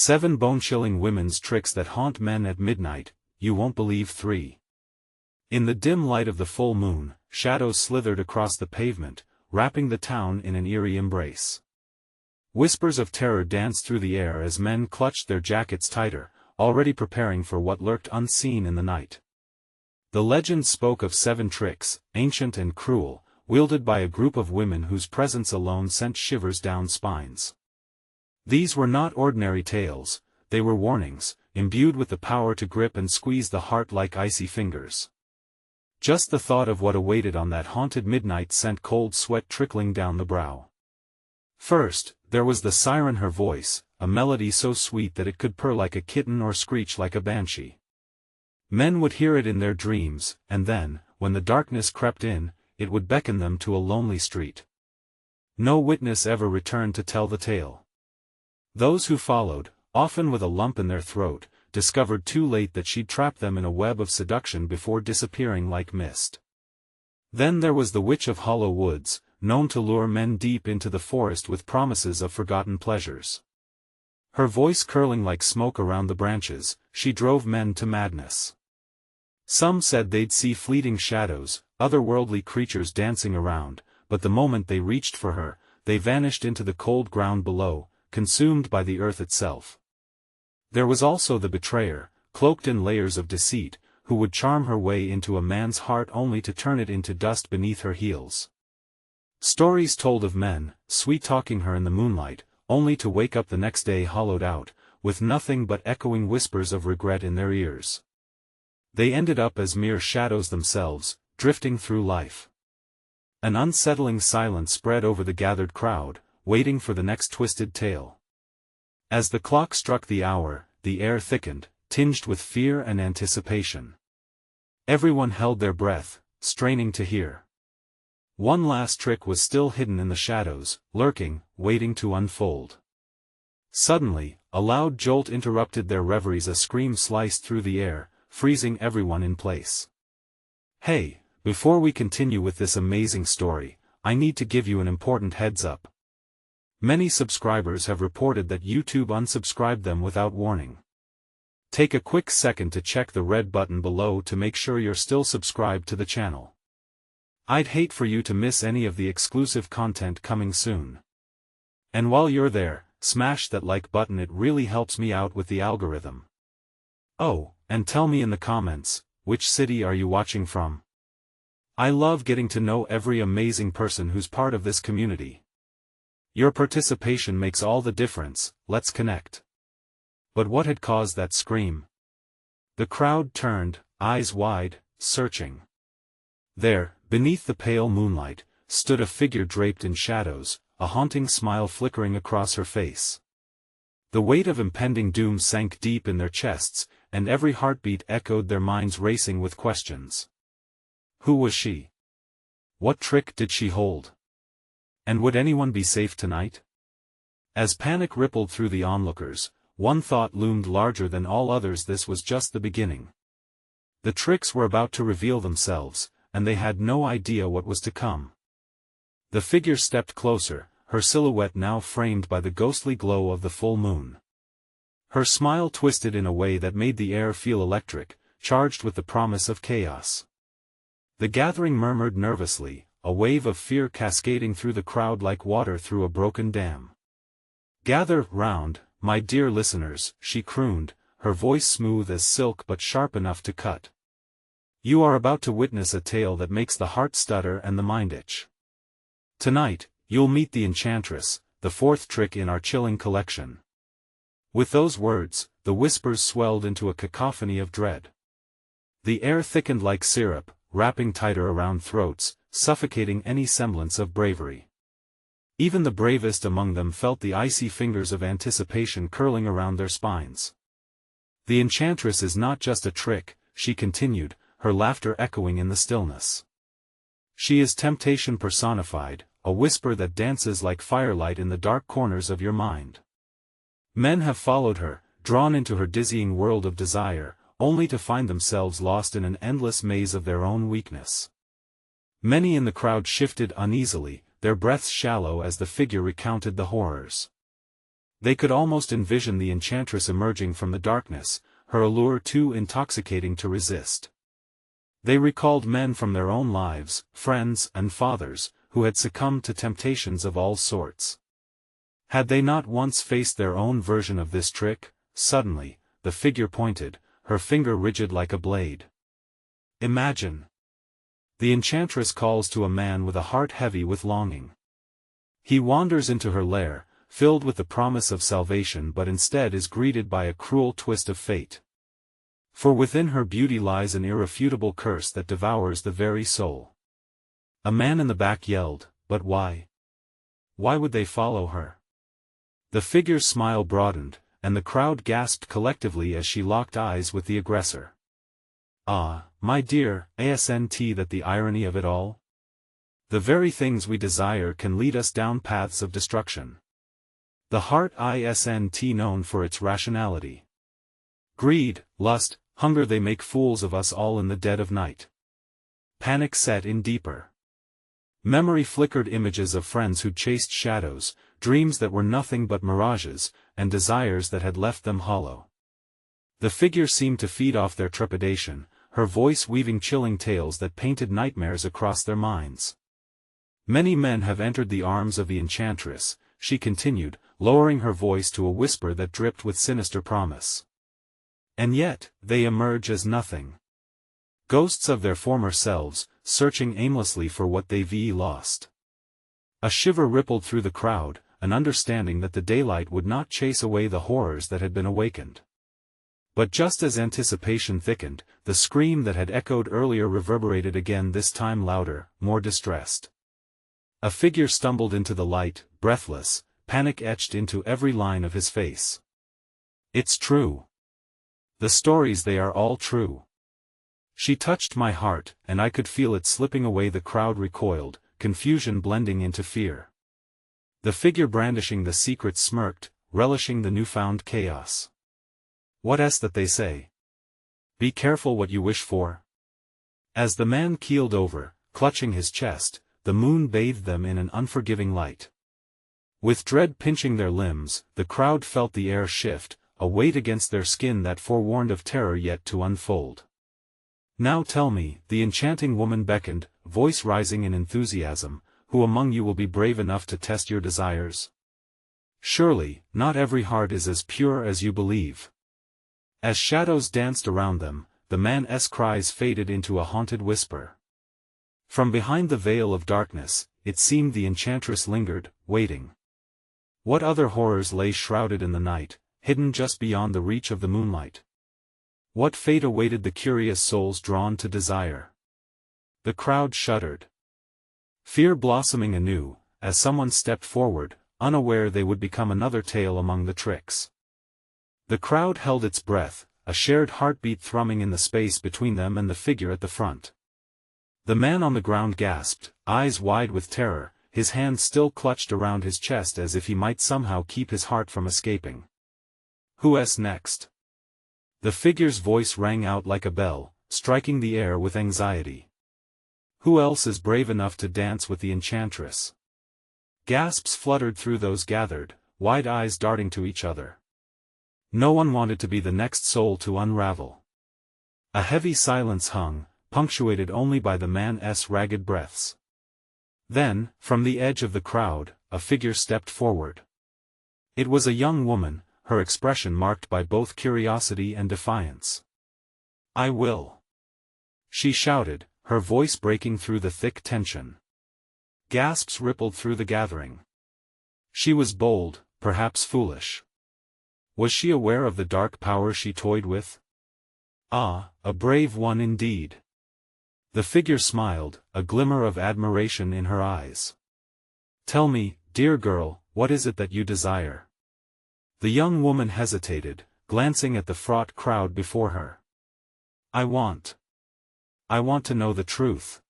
7 bone-chilling women's tricks that haunt men at midnight, you won't believe 3. In the dim light of the full moon, shadows slithered across the pavement, wrapping the town in an eerie embrace. Whispers of terror danced through the air as men clutched their jackets tighter, already preparing for what lurked unseen in the night. The legend spoke of 7 tricks, ancient and cruel, wielded by a group of women whose presence alone sent shivers down spines. These were not ordinary tales, they were warnings, imbued with the power to grip and squeeze the heart like icy fingers. Just the thought of what awaited on that haunted midnight sent cold sweat trickling down the brow. First, there was the siren, her voice, a melody so sweet that it could purr like a kitten or screech like a banshee. Men would hear it in their dreams, and then, when the darkness crept in, it would beckon them to a lonely street. No witness ever returned to tell the tale. Those who followed, often with a lump in their throat, discovered too late that she'd trapped them in a web of seduction before disappearing like mist. Then there was the Witch of Hollow Woods, known to lure men deep into the forest with promises of forgotten pleasures. Her voice curling like smoke around the branches, she drove men to madness. Some said they'd see fleeting shadows, otherworldly creatures dancing around, but the moment they reached for her, they vanished into the cold ground below, consumed by the earth itself. There was also the betrayer, cloaked in layers of deceit, who would charm her way into a man's heart only to turn it into dust beneath her heels. Stories told of men, sweet-talking her in the moonlight, only to wake up the next day hollowed out, with nothing but echoing whispers of regret in their ears. They ended up as mere shadows themselves, drifting through life. An unsettling silence spread over the gathered crowd, waiting for the next twisted tale. As the clock struck the hour, the air thickened, tinged with fear and anticipation. Everyone held their breath, straining to hear. One last trick was still hidden in the shadows, lurking, waiting to unfold. Suddenly, a loud jolt interrupted their reveries. A scream sliced through the air, freezing everyone in place. Hey, before we continue with this amazing story, I need to give you an important heads up. Many subscribers have reported that YouTube unsubscribed them without warning. Take a quick second to check the red button below to make sure you're still subscribed to the channel. I'd hate for you to miss any of the exclusive content coming soon. And while you're there, smash that like button, it really helps me out with the algorithm. Oh, and tell me in the comments, which city are you watching from? I love getting to know every amazing person who's part of this community. Your participation makes all the difference. Let's connect. But what had caused that scream? The crowd turned, eyes wide, searching. There, beneath the pale moonlight, stood a figure draped in shadows, a haunting smile flickering across her face. The weight of impending doom sank deep in their chests, and every heartbeat echoed, their minds racing with questions. Who was she? What trick did she hold? And would anyone be safe tonight? As panic rippled through the onlookers, one thought loomed larger than all others: this was just the beginning. The tricks were about to reveal themselves, and they had no idea what was to come. The figure stepped closer, her silhouette now framed by the ghostly glow of the full moon. Her smile twisted in a way that made the air feel electric, charged with the promise of chaos. The gathering murmured nervously, a wave of fear cascading through the crowd like water through a broken dam. "Gather round, my dear listeners," she crooned, her voice smooth as silk but sharp enough to cut. "You are about to witness a tale that makes the heart stutter and the mind itch. Tonight, you'll meet the Enchantress, the 4th trick in our chilling collection." With those words, the whispers swelled into a cacophony of dread. The air thickened like syrup, wrapping tighter around throats, suffocating any semblance of bravery. Even the bravest among them felt the icy fingers of anticipation curling around their spines. "The Enchantress is not just a trick," she continued, her laughter echoing in the stillness. "She is temptation personified, a whisper that dances like firelight in the dark corners of your mind. Men have followed her, drawn into her dizzying world of desire, only to find themselves lost in an endless maze of their own weakness." Many in the crowd shifted uneasily, their breaths shallow as the figure recounted the horrors. They could almost envision the enchantress emerging from the darkness, her allure too intoxicating to resist. They recalled men from their own lives, friends and fathers, who had succumbed to temptations of all sorts. Had they not once faced their own version of this trick? Suddenly, the figure pointed, her finger rigid like a blade. Imagine. The enchantress calls to a man with a heart heavy with longing. He wanders into her lair, filled with the promise of salvation, but instead is greeted by a cruel twist of fate. For within her beauty lies an irrefutable curse that devours the very soul. A man in the back yelled, "But why? Why would they follow her?" The figure's smile broadened, and the crowd gasped collectively as she locked eyes with the aggressor. Ah, my dear, isn't that the irony of it all? The very things we desire can lead us down paths of destruction. The heart isn't known for its rationality. Greed, lust, hunger, they make fools of us all in the dead of night. Panic set in deeper. Memory flickered images of friends who'd chased shadows, dreams that were nothing but mirages, and desires that had left them hollow. The figure seemed to feed off their trepidation, her voice weaving chilling tales that painted nightmares across their minds. Many men have entered the arms of the enchantress, she continued, lowering her voice to a whisper that dripped with sinister promise. And yet, they emerge as nothing. Ghosts of their former selves, searching aimlessly for what they've lost. A shiver rippled through the crowd, an understanding that the daylight would not chase away the horrors that had been awakened. But just as anticipation thickened, the scream that had echoed earlier reverberated again, this time louder, more distressed. A figure stumbled into the light, breathless, panic etched into every line of his face. "It's true. The stories, they are all true. She touched my heart, and I could feel it slipping away." The crowd recoiled, confusion blending into fear. The figure brandishing the secret smirked, relishing the newfound chaos. "What's that they say? Be careful what you wish for?" As the man keeled over, clutching his chest, the moon bathed them in an unforgiving light. With dread pinching their limbs, the crowd felt the air shift, a weight against their skin that forewarned of terror yet to unfold. "Now tell me," the enchanting woman beckoned, voice rising in enthusiasm, "who among you will be brave enough to test your desires? Surely, not every heart is as pure as you believe." As shadows danced around them, the man's cries faded into a haunted whisper. From behind the veil of darkness, it seemed the enchantress lingered, waiting. What other horrors lay shrouded in the night, hidden just beyond the reach of the moonlight? What fate awaited the curious souls drawn to desire? The crowd shuddered. Fear blossoming anew, as someone stepped forward, unaware they would become another tale among the tricks. The crowd held its breath, a shared heartbeat thrumming in the space between them and the figure at the front. The man on the ground gasped, eyes wide with terror, his hands still clutched around his chest as if he might somehow keep his heart from escaping. "Who's next?" The figure's voice rang out like a bell, striking the air with anxiety. "Who else is brave enough to dance with the enchantress?" Gasps fluttered through those gathered, wide eyes darting to each other. No one wanted to be the next soul to unravel. A heavy silence hung, punctuated only by the man's ragged breaths. Then, from the edge of the crowd, a figure stepped forward. It was a young woman, her expression marked by both curiosity and defiance. "I will," she shouted, her voice breaking through the thick tension. Gasps rippled through the gathering. She was bold, perhaps foolish. Was she aware of the dark power she toyed with? Ah, a brave one indeed. The figure smiled, a glimmer of admiration in her eyes. "Tell me, dear girl, what is it that you desire?" The young woman hesitated, glancing at the fraught crowd before her. I want to know the truth.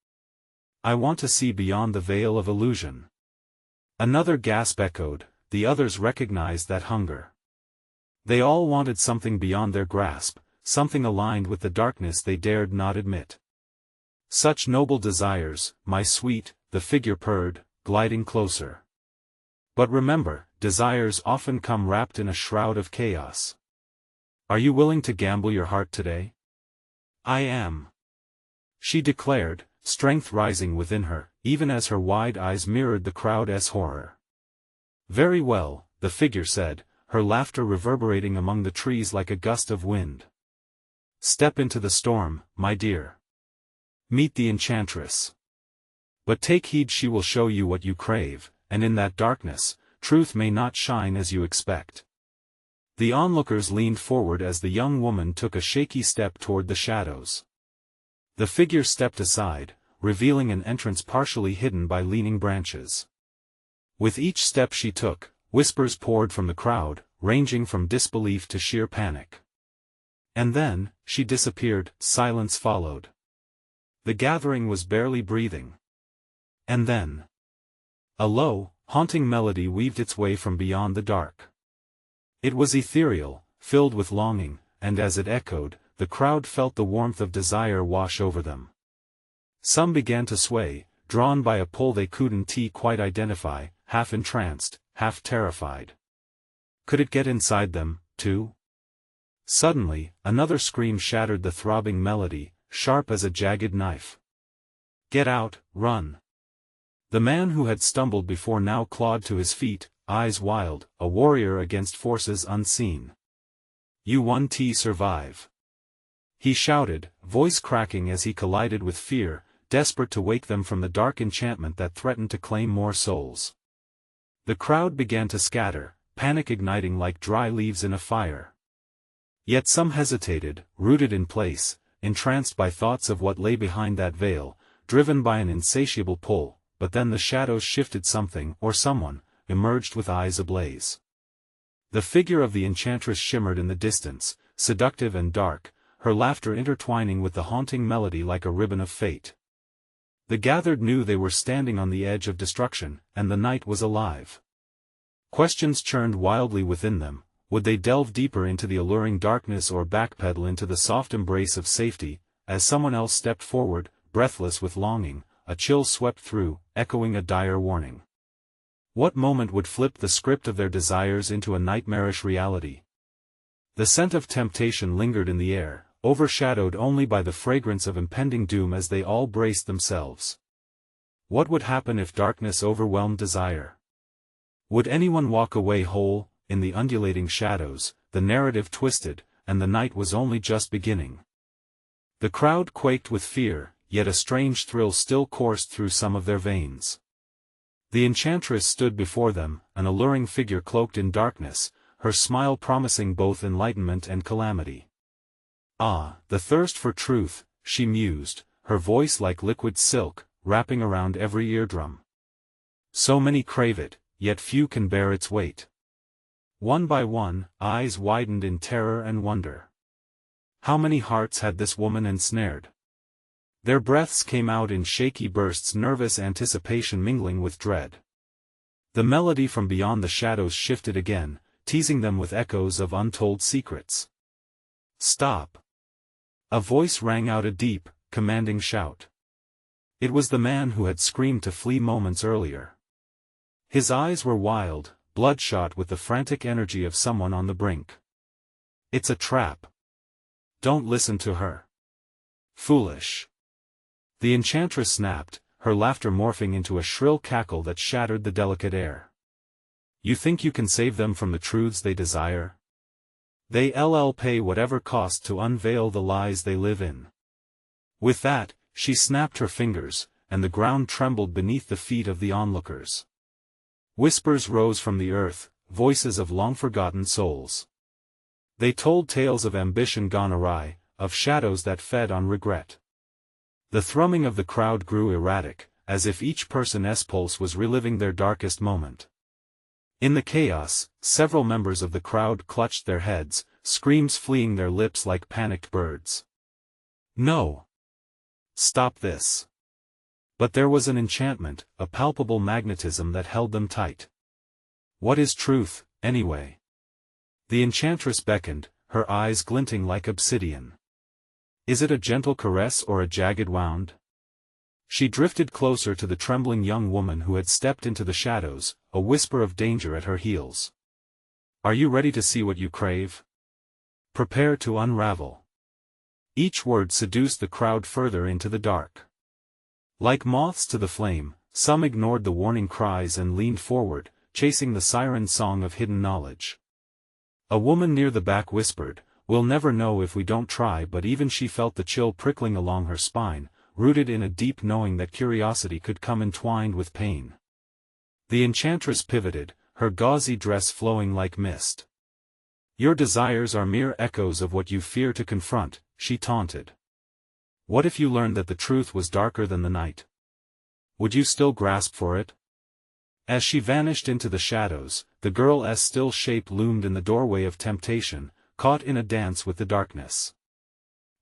I want to see beyond the veil of illusion." Another gasp echoed, the others recognized that hunger. They all wanted something beyond their grasp, something aligned with the darkness they dared not admit. "Such noble desires, my sweet," the figure purred, gliding closer. But remember, desires often come wrapped in a shroud of chaos. Are you willing to gamble your heart today? I am. She declared, strength rising within her, even as her wide eyes mirrored the crowd's horror. Very well, the figure said, her laughter reverberating among the trees like a gust of wind. Step into the storm, my dear. Meet the enchantress. But take heed, she will show you what you crave, and in that darkness, truth may not shine as you expect. The onlookers leaned forward as the young woman took a shaky step toward the shadows. The figure stepped aside, revealing an entrance partially hidden by leaning branches. With each step she took, whispers poured from the crowd, ranging from disbelief to sheer panic. And then, she disappeared, silence followed. The gathering was barely breathing. And then, a low, haunting melody weaved its way from beyond the dark. It was ethereal, filled with longing, and as it echoed, the crowd felt the warmth of desire wash over them. Some began to sway, drawn by a pull they couldn't quite identify, half entranced, half terrified. Could it get inside them, too? Suddenly, another scream shattered the throbbing melody, sharp as a jagged knife. Get out, run! The man who had stumbled before now clawed to his feet, eyes wild, a warrior against forces unseen. You won't survive. He shouted, voice cracking as he collided with fear, desperate to wake them from the dark enchantment that threatened to claim more souls. The crowd began to scatter, panic igniting like dry leaves in a fire. Yet some hesitated, rooted in place, entranced by thoughts of what lay behind that veil, driven by an insatiable pull, but then the shadows shifted, something, or someone, emerged with eyes ablaze. The figure of the enchantress shimmered in the distance, seductive and dark, her laughter intertwining with the haunting melody like a ribbon of fate. The gathered knew they were standing on the edge of destruction, and the night was alive. Questions churned wildly within them. Would they delve deeper into the alluring darkness or backpedal into the soft embrace of safety? As someone else stepped forward, breathless with longing, a chill swept through, echoing a dire warning. What moment would flip the script of their desires into a nightmarish reality? The scent of temptation lingered in the air, overshadowed only by the fragrance of impending doom as they all braced themselves. What would happen if darkness overwhelmed desire? Would anyone walk away whole? In the undulating shadows, the narrative twisted, and the night was only just beginning. The crowd quaked with fear, yet a strange thrill still coursed through some of their veins. The enchantress stood before them, an alluring figure cloaked in darkness, her smile promising both enlightenment and calamity. Ah, the thirst for truth, she mused, her voice like liquid silk, wrapping around every eardrum. So many crave it, yet few can bear its weight. One by one, eyes widened in terror and wonder. How many hearts had this woman ensnared? Their breaths came out in shaky bursts, nervous anticipation mingling with dread. The melody from beyond the shadows shifted again, teasing them with echoes of untold secrets. Stop! A voice rang out, a deep, commanding shout. It was the man who had screamed to flee moments earlier. His eyes were wild, bloodshot with the frantic energy of someone on the brink. It's a trap. Don't listen to her. Foolish. The enchantress snapped, her laughter morphing into a shrill cackle that shattered the delicate air. You think you can save them from the truths they desire? They'll pay whatever cost to unveil the lies they live in. With that, she snapped her fingers, and the ground trembled beneath the feet of the onlookers. Whispers rose from the earth, voices of long-forgotten souls. They told tales of ambition gone awry, of shadows that fed on regret. The thrumming of the crowd grew erratic, as if each person's pulse was reliving their darkest moment. In the chaos, several members of the crowd clutched their heads, screams fleeing their lips like panicked birds. No! Stop this! But there was an enchantment, a palpable magnetism that held them tight. What is truth, anyway? The enchantress beckoned, her eyes glinting like obsidian. Is it a gentle caress or a jagged wound? She drifted closer to the trembling young woman who had stepped into the shadows, a whisper of danger at her heels. "Are you ready to see what you crave? Prepare to unravel." Each word seduced the crowd further into the dark. Like moths to the flame, some ignored the warning cries and leaned forward, chasing the siren song of hidden knowledge. A woman near the back whispered, "We'll never know if we don't try," but even she felt the chill prickling along her spine, rooted in a deep knowing that curiosity could come entwined with pain. The enchantress pivoted, her gauzy dress flowing like mist. "Your desires are mere echoes of what you fear to confront," she taunted. "What if you learned that the truth was darker than the night? Would you still grasp for it?" As she vanished into the shadows, the girl's still shape loomed in the doorway of temptation, caught in a dance with the darkness.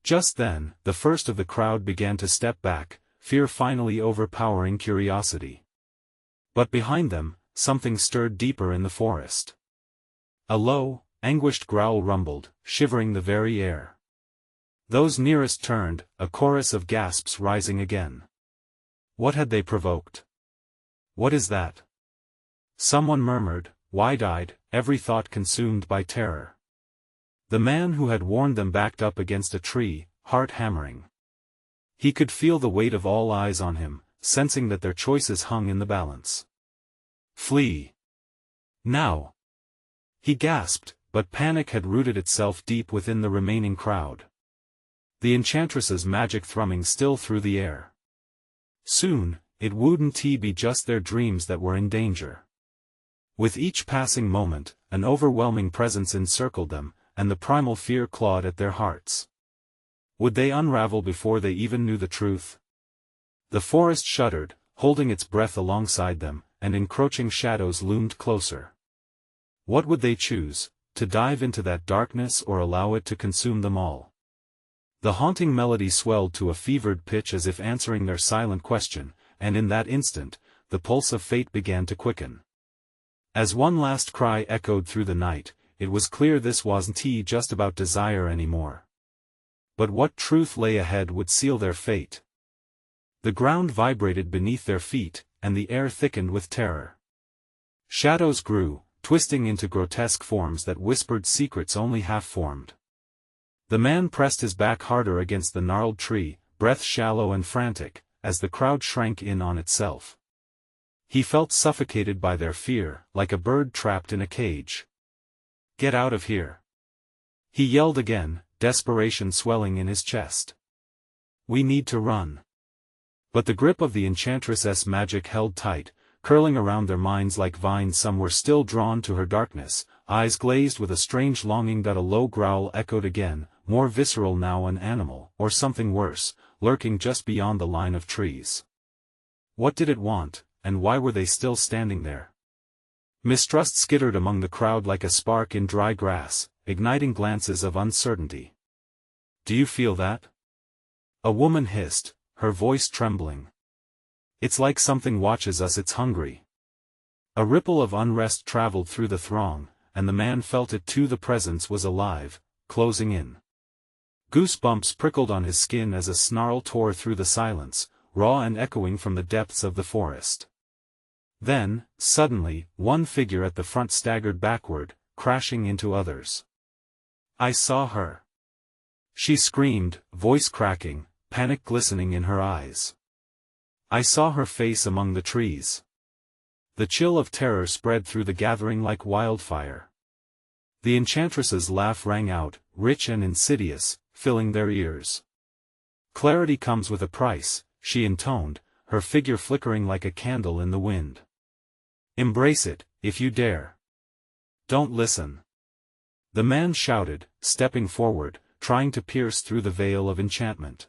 Just then, the first of the crowd began to step back, fear finally overpowering curiosity. But behind them, something stirred deeper in the forest. A low, anguished growl rumbled, shivering the very air. Those nearest turned, a chorus of gasps rising again. What had they provoked? "What is that?" Someone murmured, wide-eyed, every thought consumed by terror. The man who had warned them backed up against a tree, heart hammering. He could feel the weight of all eyes on him, sensing that their choices hung in the balance. "Flee! Now!" He gasped, but panic had rooted itself deep within the remaining crowd. The enchantress's magic thrumming still through the air. Soon, it wouldn't be just their dreams that were in danger. With each passing moment, an overwhelming presence encircled them, and the primal fear clawed at their hearts. Would they unravel before they even knew the truth? The forest shuddered, holding its breath alongside them, and encroaching shadows loomed closer. What would they choose, to dive into that darkness or allow it to consume them all? The haunting melody swelled to a fevered pitch as if answering their silent question, and in that instant, the pulse of fate began to quicken. As one last cry echoed through the night, it was clear this wasn't just about desire anymore. But what truth lay ahead would seal their fate. The ground vibrated beneath their feet, and the air thickened with terror. Shadows grew, twisting into grotesque forms that whispered secrets only half-formed. The man pressed his back harder against the gnarled tree, breath shallow and frantic, as the crowd shrank in on itself. He felt suffocated by their fear, like a bird trapped in a cage. "Get out of here!" He yelled again, desperation swelling in his chest. "We need to run." But the grip of the enchantress's magic held tight, curling around their minds like vines. Some were still drawn to her darkness, eyes glazed with a strange longing. A low growl echoed again, more visceral now, an animal, or something worse, lurking just beyond the line of trees. What did it want, and why were they still standing there? Mistrust skittered among the crowd like a spark in dry grass, igniting glances of uncertainty. "Do you feel that?" A woman hissed, her voice trembling. "It's like something watches us. It's hungry." A ripple of unrest traveled through the throng, and the man felt it too. The presence was alive, closing in. Goosebumps prickled on his skin as a snarl tore through the silence, raw and echoing from the depths of the forest. Then, suddenly, one figure at the front staggered backward, crashing into others. "I saw her!" She screamed, voice cracking, panic glistening in her eyes. "I saw her face among the trees." The chill of terror spread through the gathering like wildfire. The enchantress's laugh rang out, rich and insidious, filling their ears. "Clarity comes with a price," she intoned, her figure flickering like a candle in the wind. "Embrace it, if you dare. Don't listen." The man shouted, stepping forward, trying to pierce through the veil of enchantment.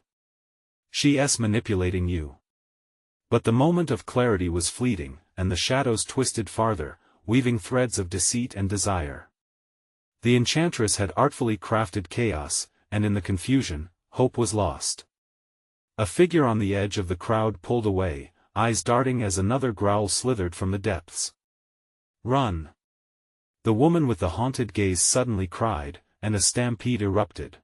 "She's manipulating you." But the moment of clarity was fleeting, and the shadows twisted farther, weaving threads of deceit and desire. The enchantress had artfully crafted chaos, and in the confusion, hope was lost. A figure on the edge of the crowd pulled away, eyes darting as another growl slithered from the depths. "Run!" The woman with the haunted gaze suddenly cried, and a stampede erupted.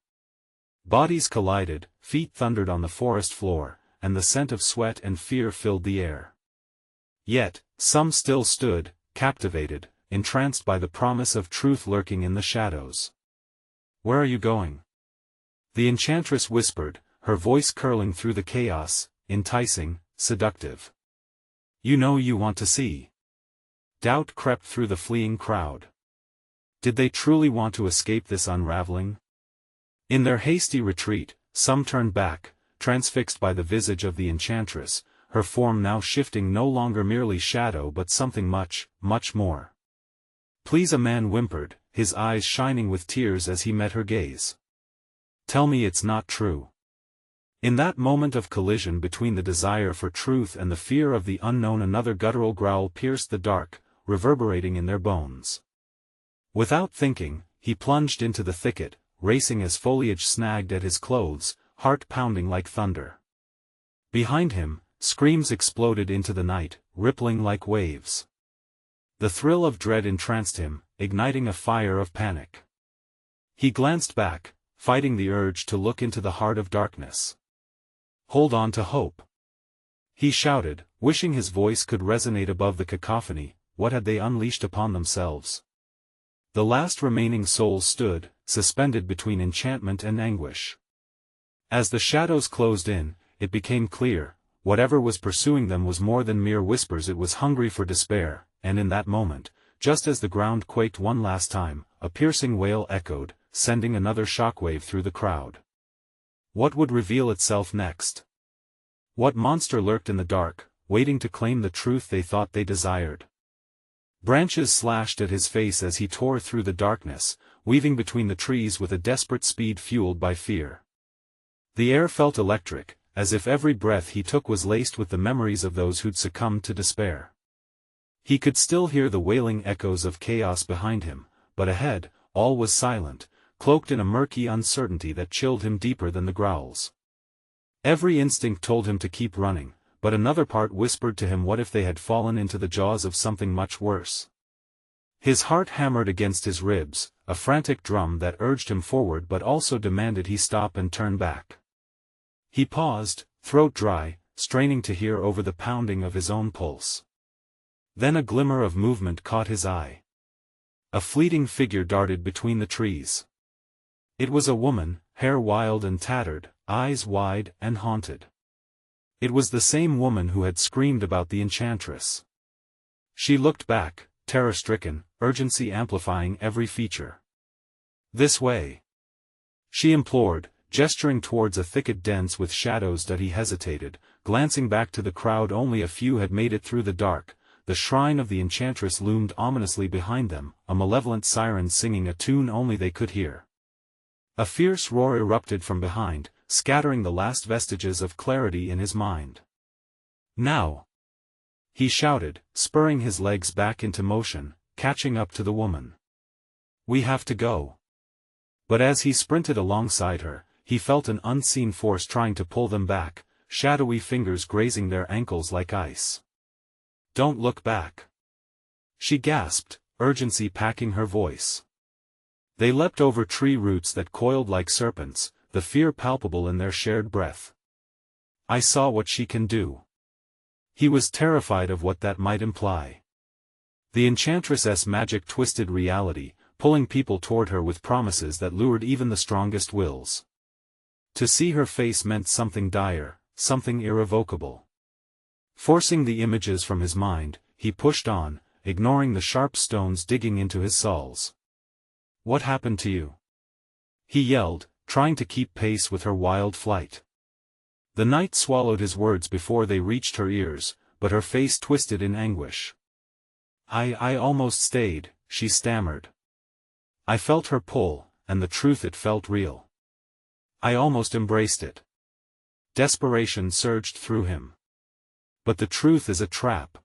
Bodies collided, feet thundered on the forest floor, and the scent of sweat and fear filled the air. Yet, some still stood, captivated, entranced by the promise of truth lurking in the shadows. "Where are you going?" the enchantress whispered, her voice curling through the chaos, enticing, seductive. "You know you want to see." Doubt crept through the fleeing crowd. Did they truly want to escape this unraveling? In their hasty retreat, some turned back, transfixed by the visage of the enchantress, her form now shifting no longer merely shadow but something much, much more. "Please," a man whimpered, his eyes shining with tears as he met her gaze. "Tell me it's not true." In that moment of collision between the desire for truth and the fear of the unknown, another guttural growl pierced the dark, reverberating in their bones. Without thinking, he plunged into the thicket, racing as foliage snagged at his clothes, heart pounding like thunder. Behind him, screams exploded into the night, rippling like waves. The thrill of dread entranced him, igniting a fire of panic. He glanced back, fighting the urge to look into the heart of darkness. "Hold on to hope," he shouted, wishing his voice could resonate above the cacophony. What had they unleashed upon themselves? The last remaining soul stood, suspended between enchantment and anguish. As the shadows closed in, it became clear, whatever was pursuing them was more than mere whispers. It was hungry for despair, and in that moment, just as the ground quaked one last time, a piercing wail echoed, sending another shockwave through the crowd. What would reveal itself next? What monster lurked in the dark, waiting to claim the truth they thought they desired? Branches slashed at his face as he tore through the darkness, weaving between the trees with a desperate speed fueled by fear. The air felt electric, as if every breath he took was laced with the memories of those who'd succumbed to despair. He could still hear the wailing echoes of chaos behind him, but ahead, all was silent, cloaked in a murky uncertainty that chilled him deeper than the growls. Every instinct told him to keep running, but another part whispered to him, what if they had fallen into the jaws of something much worse? His heart hammered against his ribs, a frantic drum that urged him forward but also demanded he stop and turn back. He paused, throat dry, straining to hear over the pounding of his own pulse. Then a glimmer of movement caught his eye. A fleeting figure darted between the trees. It was a woman, hair wild and tattered, eyes wide and haunted. It was the same woman who had screamed about the enchantress. She looked back, terror-stricken, urgency amplifying every feature. "This way," she implored, gesturing towards a thicket dense with shadows. He hesitated, glancing back to the crowd. Only a few had made it through the dark. The shrine of the enchantress loomed ominously behind them, a malevolent siren singing a tune only they could hear. A fierce roar erupted from behind, scattering the last vestiges of clarity in his mind. "Now!" he shouted, spurring his legs back into motion, catching up to the woman. "We have to go." But as he sprinted alongside her, he felt an unseen force trying to pull them back, shadowy fingers grazing their ankles like ice. "Don't look back," she gasped, urgency packing her voice. They leapt over tree roots that coiled like serpents, the fear palpable in their shared breath. "I saw what she can do." He was terrified of what that might imply. The enchantress's magic twisted reality, pulling people toward her with promises that lured even the strongest wills. To see her face meant something dire, something irrevocable. Forcing the images from his mind, he pushed on, ignoring the sharp stones digging into his soles. "What happened to you?" he yelled, trying to keep pace with her wild flight. The night swallowed his words before they reached her ears, but her face twisted in anguish. I almost stayed," she stammered. "I felt her pull, and the truth, it felt real. I almost embraced it." Desperation surged through him. "But the truth is a trap.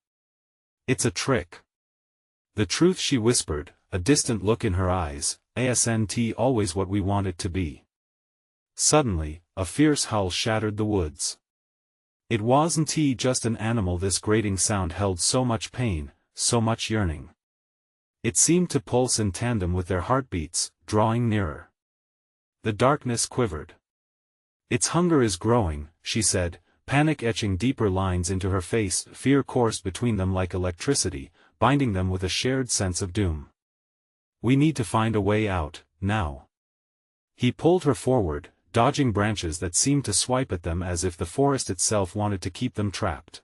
It's a trick." "The truth," she whispered, a distant look in her eyes, "Isn't always what we want it to be." Suddenly, a fierce howl shattered the woods. It wasn't just an animal. This grating sound held so much pain, so much yearning. It seemed to pulse in tandem with their heartbeats, drawing nearer. The darkness quivered. "Its hunger is growing," she said, panic etching deeper lines into her face. Fear coursed between them like electricity, binding them with a shared sense of doom. "We need to find a way out, now." He pulled her forward, dodging branches that seemed to swipe at them as if the forest itself wanted to keep them trapped.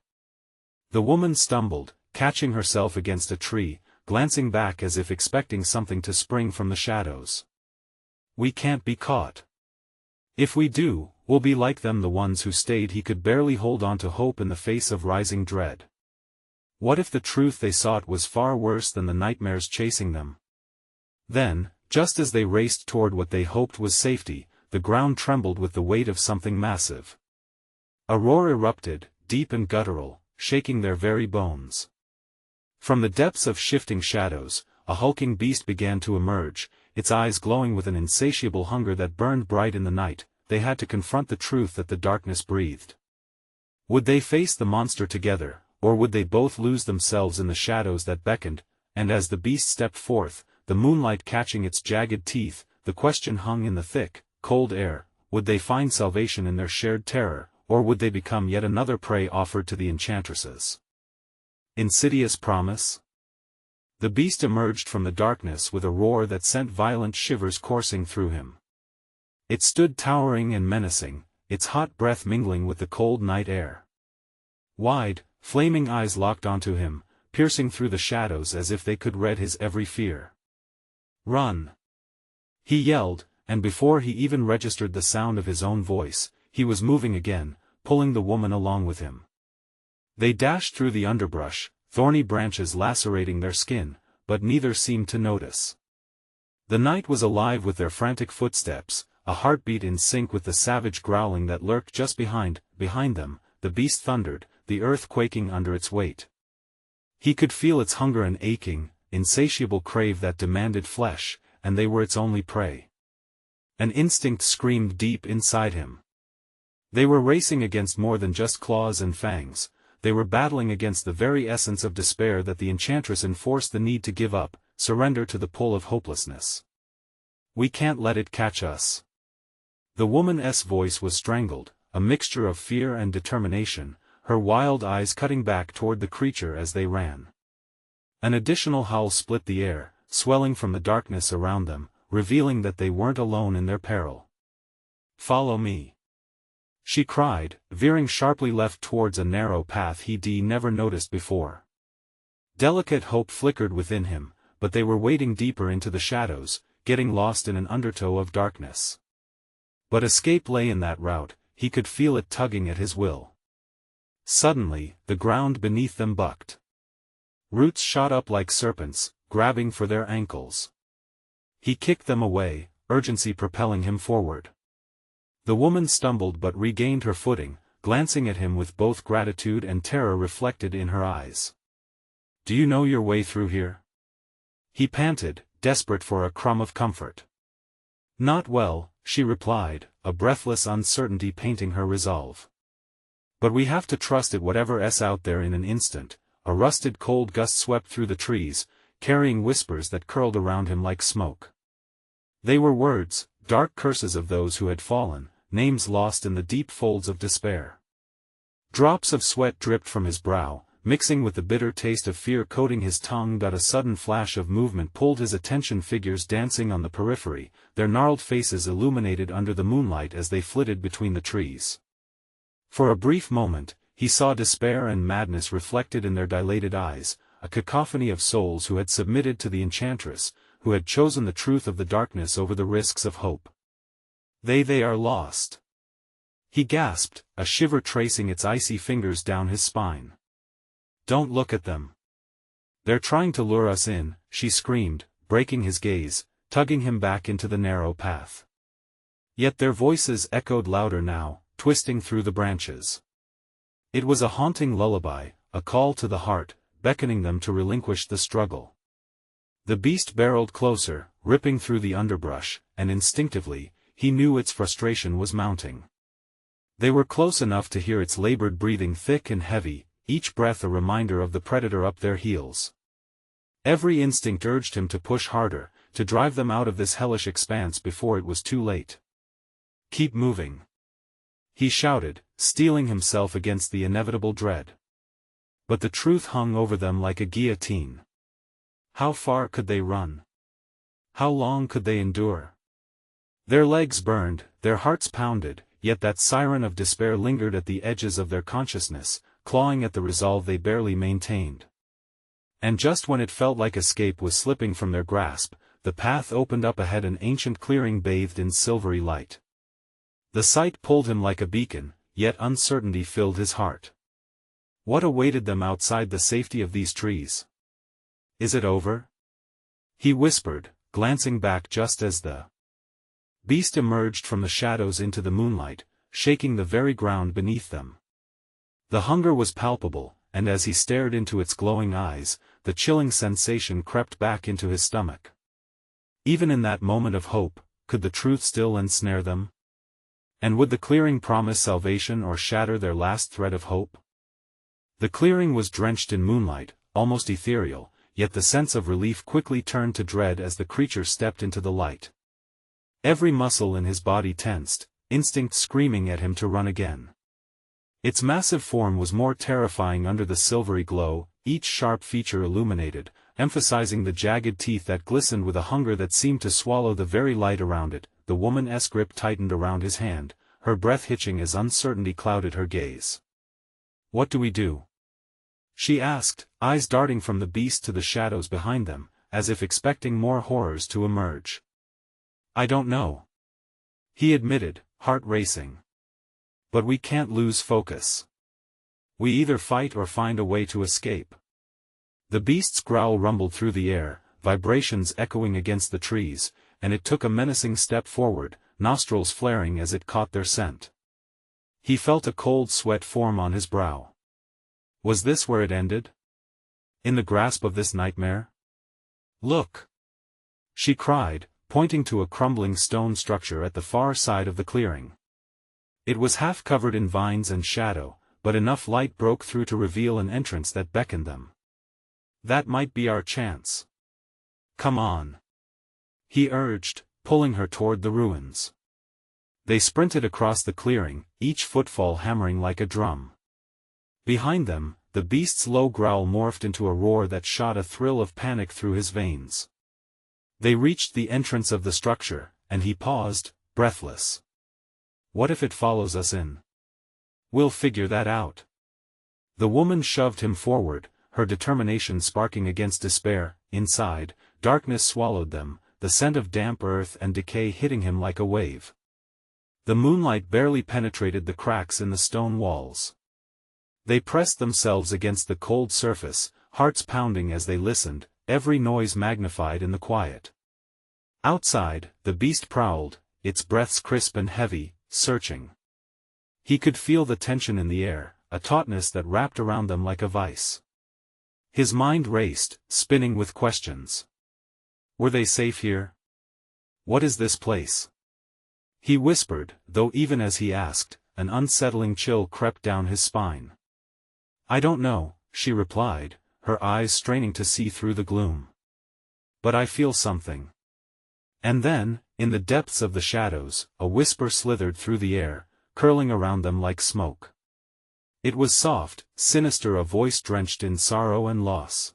The woman stumbled, catching herself against a tree, glancing back as if expecting something to spring from the shadows. "We can't be caught. If we do, we'll be like them, the ones who stayed." He could barely hold on to hope in the face of rising dread. What if the truth they sought was far worse than the nightmares chasing them? Then, just as they raced toward what they hoped was safety, the ground trembled with the weight of something massive. A roar erupted, deep and guttural, shaking their very bones. From the depths of shifting shadows, a hulking beast began to emerge, its eyes glowing with an insatiable hunger that burned bright in the night. They had to confront the truth that the darkness breathed. Would they face the monster together, or would they both lose themselves in the shadows that beckoned? And as the beast stepped forth, the moonlight catching its jagged teeth, the question hung in the thick, cold air: would they find salvation in their shared terror, or would they become yet another prey offered to the enchantresses? Insidious promise? The beast emerged from the darkness with a roar that sent violent shivers coursing through him. It stood towering and menacing, its hot breath mingling with the cold night air. Wide, flaming eyes locked onto him, piercing through the shadows as if they could read his every fear. "Run!" he yelled, and before he even registered the sound of his own voice, he was moving again, pulling the woman along with him. They dashed through the underbrush, thorny branches lacerating their skin, but neither seemed to notice. The night was alive with their frantic footsteps, a heartbeat in sync with the savage growling that lurked just behind them. The beast thundered, the earth quaking under its weight. He could feel its hunger and aching, insatiable crave that demanded flesh, and they were its only prey. An instinct screamed deep inside him. They were racing against more than just claws and fangs. They were battling against the very essence of despair that the enchantress enforced, the need to give up, surrender to the pull of hopelessness. "We can't let it catch us." The woman's voice was strangled, a mixture of fear and determination, her wild eyes cutting back toward the creature as they ran. An additional howl split the air, swelling from the darkness around them, revealing that they weren't alone in their peril. "Follow me," she cried, veering sharply left towards a narrow path he'd never noticed before. Delicate hope flickered within him, but they were wading deeper into the shadows, getting lost in an undertow of darkness. But escape lay in that route, he could feel it tugging at his will. Suddenly, the ground beneath them bucked. Roots shot up like serpents, grabbing for their ankles. He kicked them away, urgency propelling him forward. The woman stumbled but regained her footing, glancing at him with both gratitude and terror reflected in her eyes. "Do you know your way through here?" he panted, desperate for a crumb of comfort. "Not well," she replied, a breathless uncertainty painting her resolve. "But we have to trust it, whatever's out there." In an instant, a rusted cold gust swept through the trees, carrying whispers that curled around him like smoke. They were words, dark curses of those who had fallen, names lost in the deep folds of despair. Drops of sweat dripped from his brow, mixing with the bitter taste of fear coating his tongue. A sudden flash of movement pulled his attention, figures dancing on the periphery, their gnarled faces illuminated under the moonlight as they flitted between the trees. For a brief moment, he saw despair and madness reflected in their dilated eyes, a cacophony of souls who had submitted to the enchantress, who had chosen the truth of the darkness over the risks of hope. They are lost," he gasped, a shiver tracing its icy fingers down his spine. "Don't look at them. They're trying to lure us in," she screamed, breaking his gaze, tugging him back into the narrow path. Yet their voices echoed louder now, twisting through the branches. It was a haunting lullaby, a call to the heart, beckoning them to relinquish the struggle. The beast barreled closer, ripping through the underbrush, and instinctively, he knew its frustration was mounting. They were close enough to hear its labored breathing, thick and heavy, each breath a reminder of the predator up their heels. Every instinct urged him to push harder, to drive them out of this hellish expanse before it was too late. "Keep moving," he shouted, steeling himself against the inevitable dread. But the truth hung over them like a guillotine. How far could they run? How long could they endure? Their legs burned, their hearts pounded, yet that siren of despair lingered at the edges of their consciousness, clawing at the resolve they barely maintained. And just when it felt like escape was slipping from their grasp, the path opened up ahead, an ancient clearing bathed in silvery light. The sight pulled him like a beacon, yet uncertainty filled his heart. What awaited them outside the safety of these trees? Is it over? He whispered, glancing back just as the beast emerged from the shadows into the moonlight, shaking the very ground beneath them. The hunger was palpable, and as he stared into its glowing eyes, the chilling sensation crept back into his stomach. Even in that moment of hope, could the truth still ensnare them? And would the clearing promise salvation or shatter their last thread of hope? The clearing was drenched in moonlight, almost ethereal, yet the sense of relief quickly turned to dread as the creature stepped into the light. Every muscle in his body tensed, instinct screaming at him to run again. Its massive form was more terrifying under the silvery glow, each sharp feature illuminated, emphasizing the jagged teeth that glistened with a hunger that seemed to swallow the very light around it. The woman's grip tightened around his hand, her breath hitching as uncertainty clouded her gaze. "What do we do?" she asked, eyes darting from the beast to the shadows behind them, as if expecting more horrors to emerge. "I don't know," he admitted, heart racing. "But we can't lose focus. We either fight or find a way to escape." The beast's growl rumbled through the air, vibrations echoing against the trees, and it took a menacing step forward, nostrils flaring as it caught their scent. He felt a cold sweat form on his brow. Was this where it ended? In the grasp of this nightmare? "Look!" she cried, pointing to a crumbling stone structure at the far side of the clearing. It was half covered in vines and shadow, but enough light broke through to reveal an entrance that beckoned them. "That might be our chance. Come on," he urged, pulling her toward the ruins. They sprinted across the clearing, each footfall hammering like a drum. Behind them, the beast's low growl morphed into a roar that shot a thrill of panic through his veins. They reached the entrance of the structure, and he paused, breathless. "What if it follows us in? We'll figure that out." The woman shoved him forward, her determination sparking against despair. Inside, darkness swallowed them, the scent of damp earth and decay hitting him like a wave. The moonlight barely penetrated the cracks in the stone walls. They pressed themselves against the cold surface, hearts pounding as they listened, every noise magnified in the quiet. Outside, the beast prowled, its breaths crisp and heavy, searching. He could feel the tension in the air, a tautness that wrapped around them like a vice. His mind raced, spinning with questions. Were they safe here? What is this place? He whispered, though even as he asked, an unsettling chill crept down his spine. "I don't know," she replied, her eyes straining to see through the gloom. "But I feel something." And then, in the depths of the shadows, a whisper slithered through the air, curling around them like smoke. It was soft, sinister, a voice drenched in sorrow and loss.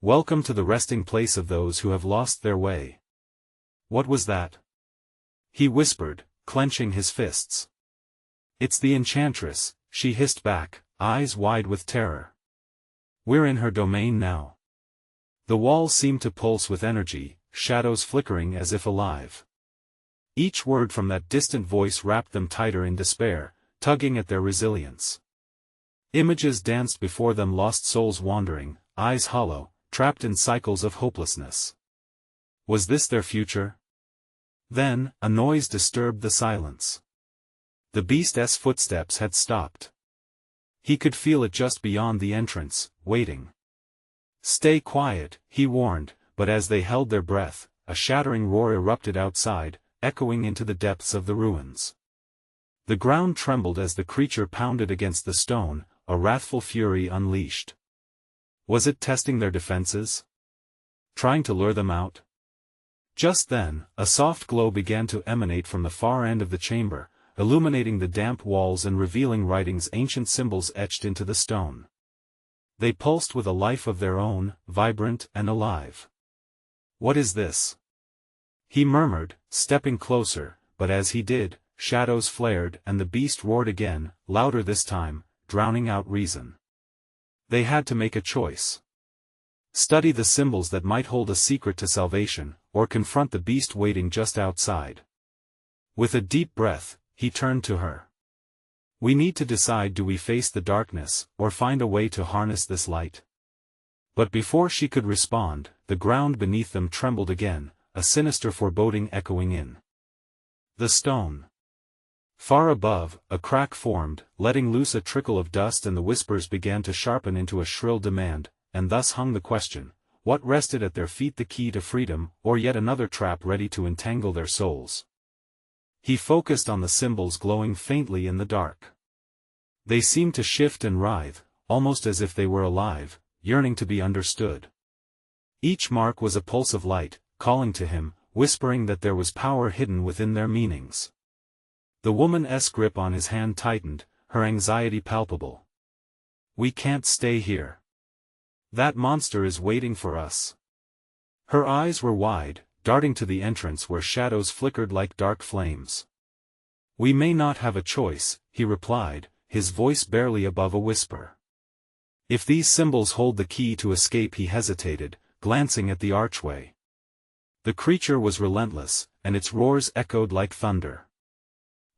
"Welcome to the resting place of those who have lost their way." What was that? He whispered, clenching his fists. "It's the enchantress," she hissed back, eyes wide with terror. "We're in her domain now." The walls seemed to pulse with energy, shadows flickering as if alive. Each word from that distant voice wrapped them tighter in despair, tugging at their resilience. Images danced before them, lost souls wandering, eyes hollow, trapped in cycles of hopelessness. Was this their future? Then, a noise disturbed the silence. The beast's footsteps had stopped. He could feel it just beyond the entrance, waiting. "Stay quiet," he warned, but as they held their breath, a shattering roar erupted outside, echoing into the depths of the ruins. The ground trembled as the creature pounded against the stone, a wrathful fury unleashed. Was it testing their defenses? Trying to lure them out? Just then, a soft glow began to emanate from the far end of the chamber, illuminating the damp walls and revealing writings, ancient symbols etched into the stone. They pulsed with a life of their own, vibrant and alive. "What is this?" he murmured, stepping closer, but as he did, shadows flared and the beast roared again, louder this time, drowning out reason. They had to make a choice. Study the symbols that might hold a secret to salvation, or confront the beast waiting just outside. With a deep breath, he turned to her. "We need to decide, do we face the darkness, or find a way to harness this light?" But before she could respond, the ground beneath them trembled again, a sinister foreboding echoing in the stone. Far above, a crack formed, letting loose a trickle of dust, and the whispers began to sharpen into a shrill demand, and thus hung the question: what rested at their feet, the key to freedom, or yet another trap ready to entangle their souls? He focused on the symbols glowing faintly in the dark. They seemed to shift and writhe, almost as if they were alive, yearning to be understood. Each mark was a pulse of light, calling to him, whispering that there was power hidden within their meanings. The woman's grip on his hand tightened, her anxiety palpable. "We can't stay here. That monster is waiting for us." Her eyes were wide, darting to the entrance where shadows flickered like dark flames. "We may not have a choice," he replied, his voice barely above a whisper. "If these symbols hold the key to escape," he hesitated, glancing at the archway. The creature was relentless, and its roars echoed like thunder.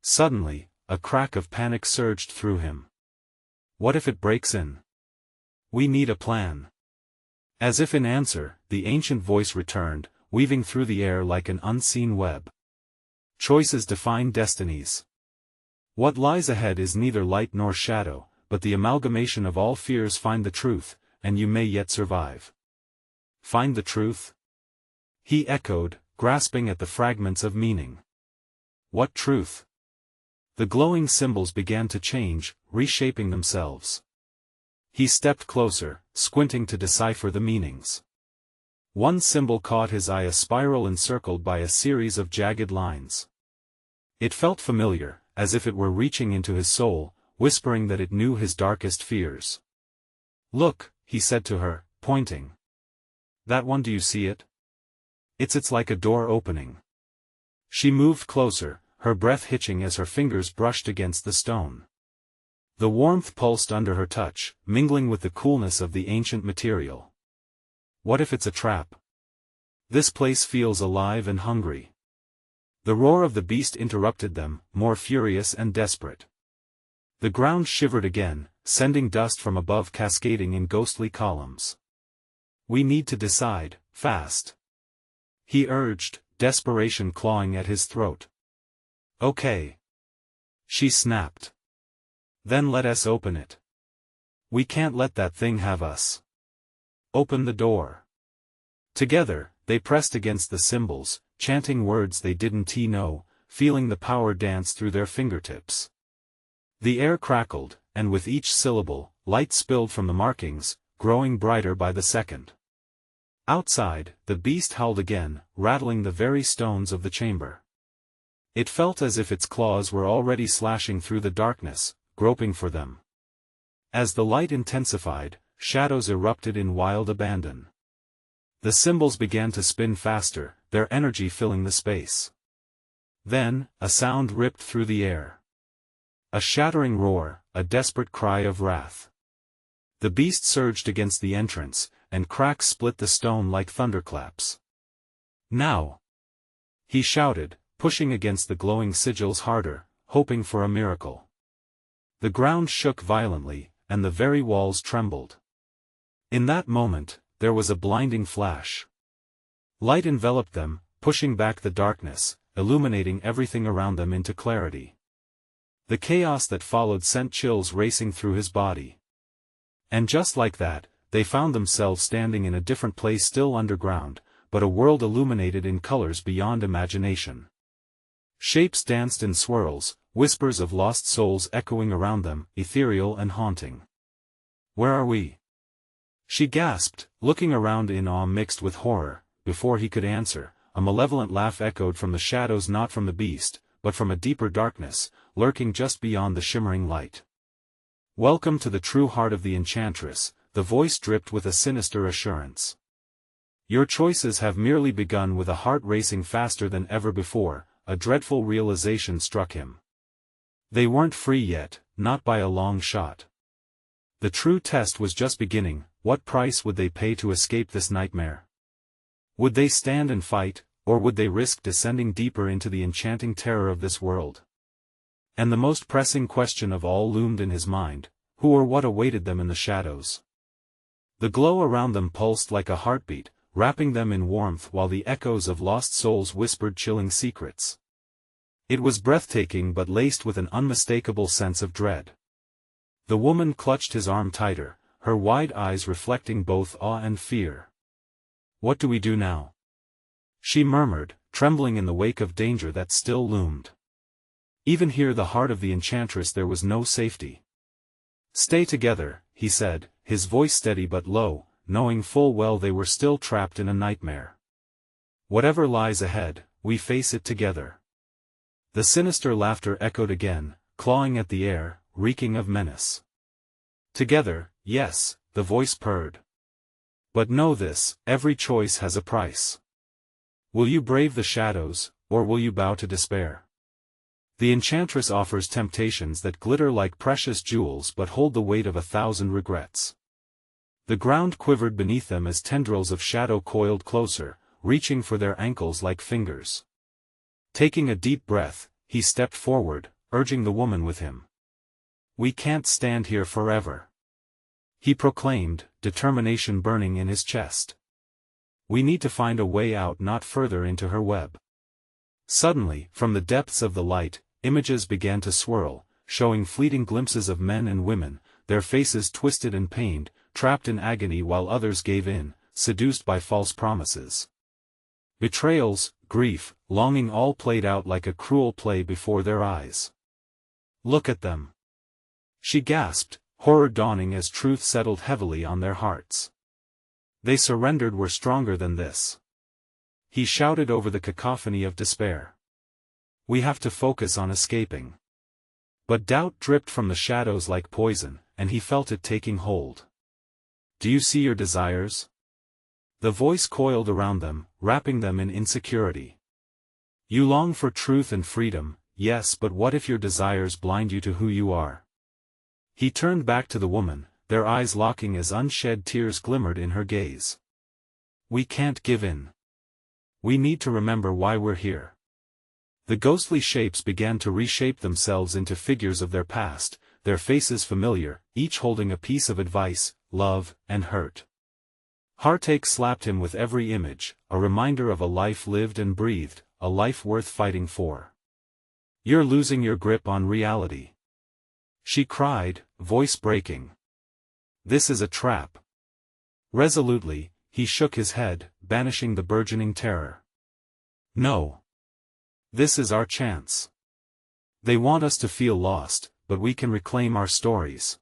Suddenly, a crack of panic surged through him. "What if it breaks in? We need a plan." As if in answer, the ancient voice returned, weaving through the air like an unseen web. "Choices define destinies. What lies ahead is neither light nor shadow, but the amalgamation of all fears. Find the truth, and you may yet survive." "Find the truth?" he echoed, grasping at the fragments of meaning. "What truth?" The glowing symbols began to change, reshaping themselves. He stepped closer, squinting to decipher the meanings. One symbol caught his eye, a spiral encircled by a series of jagged lines. It felt familiar, as if it were reaching into his soul, whispering that it knew his darkest fears. "Look," he said to her, pointing. "That one, do you see it? It's like a door opening." She moved closer, her breath hitching as her fingers brushed against the stone. The warmth pulsed under her touch, mingling with the coolness of the ancient material. "What if it's a trap? This place feels alive and hungry." The roar of the beast interrupted them, more furious and desperate. The ground shivered again, sending dust from above cascading in ghostly columns. "We need to decide, fast," he urged, desperation clawing at his throat. "Okay," she snapped. "Then let us open it. We can't let that thing have us. Open the door." Together, they pressed against the symbols, chanting words they didn't know, feeling the power dance through their fingertips. The air crackled, and with each syllable, light spilled from the markings, growing brighter by the second. Outside, the beast howled again, rattling the very stones of the chamber. It felt as if its claws were already slashing through the darkness, groping for them. As the light intensified, shadows erupted in wild abandon. The symbols began to spin faster, their energy filling the space. Then, a sound ripped through the air. A shattering roar, a desperate cry of wrath. The beast surged against the entrance, and cracks split the stone like thunderclaps. "Now!" he shouted, pushing against the glowing sigils harder, hoping for a miracle. The ground shook violently, and the very walls trembled. In that moment, there was a blinding flash. Light enveloped them, pushing back the darkness, illuminating everything around them into clarity. The chaos that followed sent chills racing through his body. And just like that, they found themselves standing in a different place, still underground, but a world illuminated in colors beyond imagination. Shapes danced in swirls, whispers of lost souls echoing around them, ethereal and haunting. "Where are we?" she gasped, looking around in awe mixed with horror. Before he could answer, a malevolent laugh echoed from the shadows, not from the beast, but from a deeper darkness, lurking just beyond the shimmering light. "Welcome to the true heart of the enchantress," the voice dripped with a sinister assurance. "Your choices have merely begun." With a heart racing faster than ever before, a dreadful realization struck him. They weren't free yet, not by a long shot. The true test was just beginning. What price would they pay to escape this nightmare? Would they stand and fight, or would they risk descending deeper into the enchanting terror of this world? And the most pressing question of all loomed in his mind: who or what awaited them in the shadows? The glow around them pulsed like a heartbeat, wrapping them in warmth while the echoes of lost souls whispered chilling secrets. It was breathtaking but laced with an unmistakable sense of dread. The woman clutched his arm tighter, her wide eyes reflecting both awe and fear. "What do we do now?" she murmured, trembling in the wake of danger that still loomed. Even here, the heart of the enchantress, there was no safety. "Stay together," he said, his voice steady but low, knowing full well they were still trapped in a nightmare. "Whatever lies ahead, we face it together." The sinister laughter echoed again, clawing at the air, reeking of menace. "Together, yes," the voice purred. "But know this, every choice has a price. Will you brave the shadows, or will you bow to despair? The enchantress offers temptations that glitter like precious jewels but hold the weight of 1,000 regrets." The ground quivered beneath them as tendrils of shadow coiled closer, reaching for their ankles like fingers. Taking a deep breath, he stepped forward, urging the woman with him. "We can't stand here forever," he proclaimed, determination burning in his chest. "We need to find a way out, not further into her web." Suddenly, from the depths of the light, images began to swirl, showing fleeting glimpses of men and women, their faces twisted and pained, trapped in agony while others gave in, seduced by false promises. Betrayals, grief, longing, all played out like a cruel play before their eyes. "Look at them," she gasped, horror dawning as truth settled heavily on their hearts. "They surrendered. We're stronger than this," he shouted over the cacophony of despair. "We have to focus on escaping." But doubt dripped from the shadows like poison, and he felt it taking hold. "Do you see your desires?" The voice coiled around them, wrapping them in insecurity. "You long for truth and freedom, yes, but what if your desires blind you to who you are?" He turned back to the woman, their eyes locking as unshed tears glimmered in her gaze. "We can't give in. We need to remember why we're here." The ghostly shapes began to reshape themselves into figures of their past, their faces familiar, each holding a piece of advice, love, and hurt. Heartache slapped him with every image, a reminder of a life lived and breathed, a life worth fighting for. "You're losing your grip on reality," she cried, voice breaking. "This is a trap." Resolutely, he shook his head, banishing the burgeoning terror. "No. This is our chance. They want us to feel lost, but we can reclaim our stories."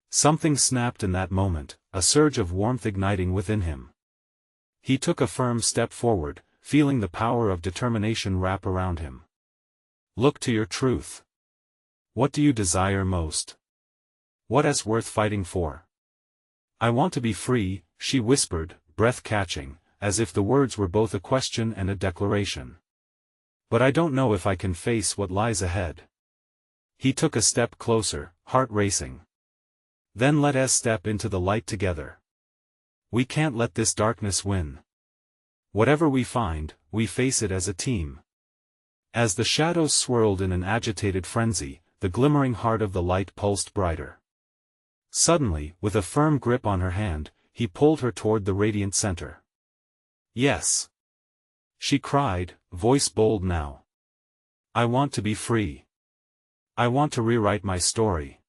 Something snapped in that moment, a surge of warmth igniting within him. He took a firm step forward, feeling the power of determination wrap around him. "Look to your truth. What do you desire most? What is worth fighting for?" "I want to be free," she whispered, breath catching, as if the words were both a question and a declaration. "But I don't know if I can face what lies ahead." He took a step closer, heart racing. "Then let us step into the light together. We can't let this darkness win. Whatever we find, we face it as a team." As the shadows swirled in an agitated frenzy, the glimmering heart of the light pulsed brighter. Suddenly, with a firm grip on her hand, he pulled her toward the radiant center. "Yes," she cried, voice bold now. "I want to be free. I want to rewrite my story."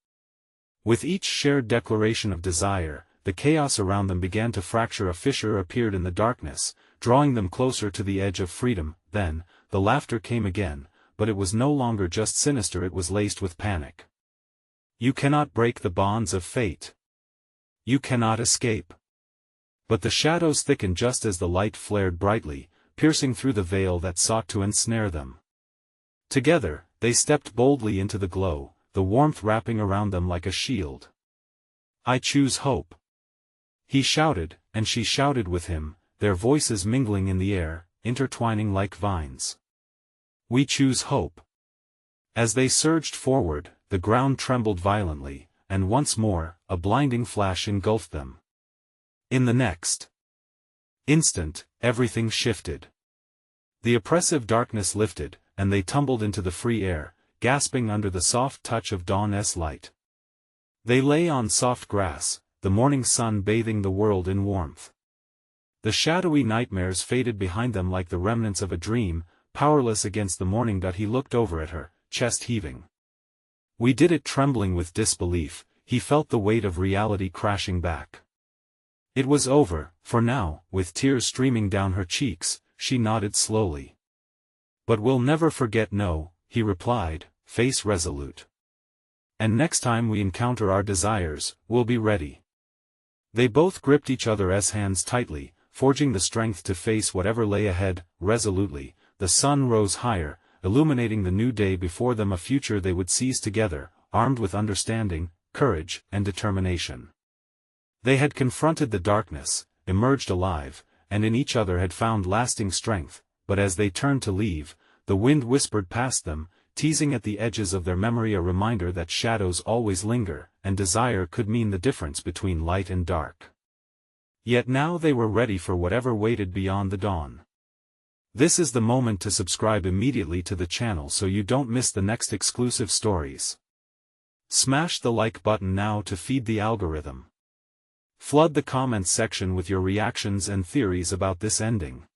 With each shared declaration of desire, the chaos around them began to fracture. A fissure appeared in the darkness, drawing them closer to the edge of freedom. Then, the laughter came again, but it was no longer just sinister, it was laced with panic. "You cannot break the bonds of fate. You cannot escape." But the shadows thickened just as the light flared brightly, piercing through the veil that sought to ensnare them. Together, they stepped boldly into the glow, the warmth wrapping around them like a shield. "I choose hope," he shouted, and she shouted with him, their voices mingling in the air, intertwining like vines. "We choose hope." As they surged forward, the ground trembled violently, and once more, a blinding flash engulfed them. In the next instant, everything shifted. The oppressive darkness lifted, and they tumbled into the free air, gasping under the soft touch of dawn's light. They lay on soft grass, the morning sun bathing the world in warmth. The shadowy nightmares faded behind them like the remnants of a dream, powerless against the morning. He looked over at her, chest heaving. "We did it." Trembling with disbelief, he felt the weight of reality crashing back. It was over, for now, with tears streaming down her cheeks, she nodded slowly. "But we'll never forget." "No," he replied, face resolute. "And next time we encounter our desires, we'll be ready." They both gripped each other's hands tightly, forging the strength to face whatever lay ahead, resolutely. The sun rose higher, illuminating the new day before them, a future they would seize together, armed with understanding, courage, and determination. They had confronted the darkness, emerged alive, and in each other had found lasting strength, but as they turned to leave, the wind whispered past them, teasing at the edges of their memory a reminder that shadows always linger, and desire could mean the difference between light and dark. Yet now they were ready for whatever waited beyond the dawn. This is the moment to subscribe immediately to the channel so you don't miss the next exclusive stories. Smash the like button now to feed the algorithm. Flood the comments section with your reactions and theories about this ending.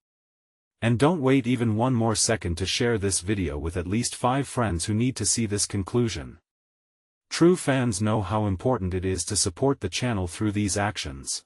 And don't wait even one more second to share this video with at least 5 friends who need to see this conclusion. True fans know how important it is to support the channel through these actions.